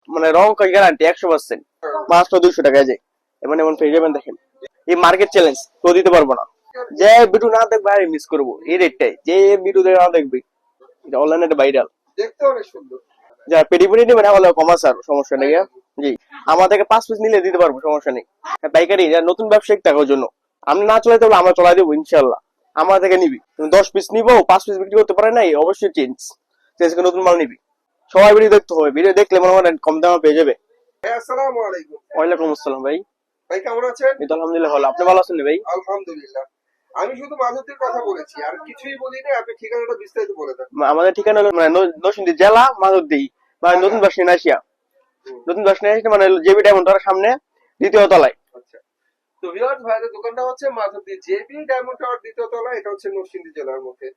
মানে রং কই গ্যারান্টি 100%, মাত্র 200 টাকায় যায়। এমন এমন পেয়ে যাবেন দেখেন। এই মার্কেট চ্যালেঞ্জ কেউ দিতে পারবো না। যে ভিডিও না দেখবে আর মিস করবো এই রেটটাই, যে ভিডিও না দেখবে এটা অনলাইনে ভাইরাল। দেখতে অনেক সুন্দর। যা পেডি পেডি নেবেন হলে কমাস আর সমস্যা নেই। জি, আমার থেকে 5 পিস নিলে দিতে পারবো, সমস্যা নেই। পাইকারি যা নতুন ব্যবসায়িক টাকার জন্য আমি না চলাইতে হলে আমরা চলাই দেবো ইনশাল্লাহ। আমার থেকে নিবি 10 পিস নিবো, 5 পিস বিক্রি করতে পারে নাই, অবশ্যই চেঞ্জ করে নতুন মাল নিবি। সবাই ভিডিও দেখতে হবে, ভিডিও দেখলে মনে হয় কম দামে পেয়ে যাবে। ভাই আসসালামু আলাইকুম। ওয়ালাইকুম আসসালাম ভাই। ভাই কেমন আছেন? এই তো আলহামদুলিল্লাহ ভালো, আপনি ভালো আছেন ভাই? আলহামদুলিল্লাহ। আমি শুধু মাধবদীর কথা বলেছি, আর কিছুই বলিনি। আপনি ঠিকানাটা বিস্তারিত বলে দেন। আমাদের ঠিকানা হলো মানে নরসিংদী জেলা মাধবদী, মানে নতুন বাস স্ট্যান্ড আসিয়া, নতুন বাস স্ট্যান্ড আসিয়া মানে জেবি ডায়মন্ড টাওয়ার সামনে দ্বিতীয় তলায়। আচ্ছা, তো ভিউয়ার্স ভাইদের দোকানটা হচ্ছে মাধবদী জেবি ডায়মন্ড টাওয়ার দ্বিতীয় তলা, এটা হচ্ছে নরসিংদী জেলার মধ্যে।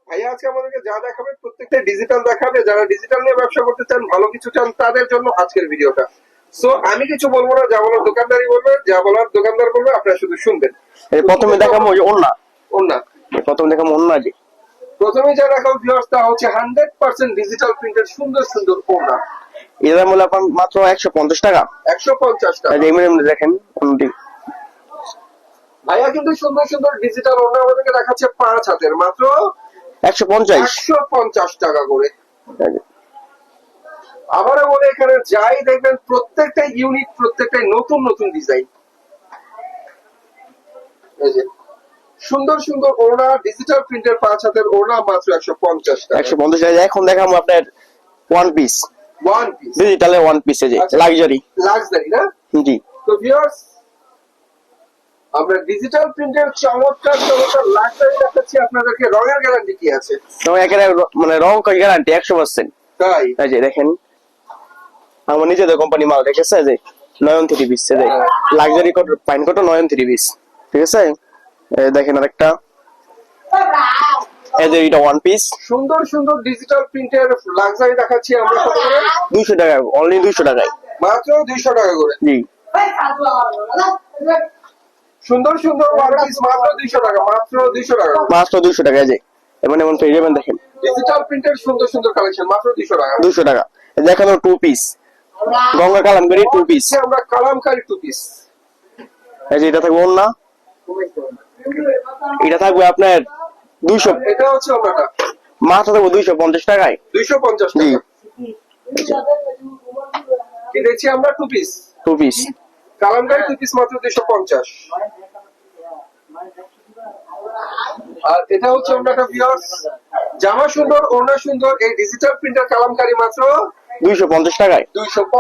ভাইয়া আজকে আমাদেরকে যা দেখাবে প্রত্যেকটা ডিজিটাল দেখাবে। যারা ডিজিটাল নিয়ে ব্যবসা করতে চান, ভালো কিছু চান, তাদের জন্য আজকের ভিডিওটা। সো আমি কিছু বলবো না, যা বলার দোকানদারই বলবে, যা বলার দোকানদার বলবে, আপনারা শুধু শুনবেন। প্রথমে দেখাবো ওই ওন্না, ওন্না প্রথমে দেখাবো ওন্না। জি, প্রথমে যা দেখাবো ভিউয়ার্স তা হচ্ছে 100% ডিজিটাল প্রিন্টের সুন্দর সুন্দর ওন্না। এর দাম হলো আপনার মাত্র 150 টাকা। 150 টাকা। এমনি দেখেন কোনটি। ভাইয়া কিন্তু সুন্দর সুন্দর ডিজিটাল ওন্না আমাদেরকে দেখাচ্ছে 5 হাতের, মাত্র 150 টাকা করে। আবারও বলে, এখানে যাই দেখবেন প্রত্যেকটা ইউনিক, প্রত্যেকটাই নতুন নতুন ডিজাইন। এই যে সুন্দর সুন্দর ওড়না, ডিজিটাল প্রিন্টের 5 হাতের ওড়না, মাত্র 150 টাকা। 150 টাকা। এখন দেখাবো আপনার ওয়ান পিস, ডিজিটালের ওয়ান পিস, এই যে লাক্সারি না? জি। তো ভিউয়ার্স, আমরা ডিজিটাল প্রিন্টের চমৎকার চমৎকার লাক্সারি দেখাচ্ছি আপনাদেরকে। রঙের গ্যারান্টি কি আছে? তো একেবারে মানে রং কই গ্যারান্টি 100%। তাই এই যে দেখেন আমার নিজেদের কোম্পানি মাল রেখেছে, যে নয়ন 3 পিস, যে লাক্সারি কোট পাইন কোট নয়ন 3 পিস, ঠিক আছে। দেখেন আরেকটা, এই যে এটা ওয়ান পিস। সুন্দর সুন্দর ডিজিটাল প্রিন্টের লাক্সারি দেখাচ্ছি আমরা। কত করে? 200 টাকা, অনলি 200 টাকায়, মাত্র 200 টাকা করে। জি। সুন্দর সুন্দর ওয়ান পিস মাত্র 200 টাকা, মাত্র 200 টাকা, মাত্র 200 টাকায় যায়। এমন এমন পেয়ে যাবেন দেখেন। ডিজিটাল প্রিন্টের সুন্দর সুন্দর কালেকশন, মাত্র 200 টাকা। 200 টাকা। দেখেন 2 পিস গঙ্গা কালামকারী 2 পিস। আমরা কালামকারী 2 পিস। এই যে এটা থাকবে ওন্না, এটা থাকবে আপনার 200। এটা হচ্ছে ওন্নাটা, মাত্র থাকবে 250 টাকায়, 250 জি। টাকা। কি দেখছি আমরা 2 পিস, 2 পিস কালামকারী 2 পিস, মাত্র 250। আর এটা হচ্ছে ওন্নাটা ভিউয়ার্স, জামা সুন্দর, ওড়না সুন্দর, এই ডিজিটাল প্রিন্টার কালামকারী মাত্র 250 টাকায়। 250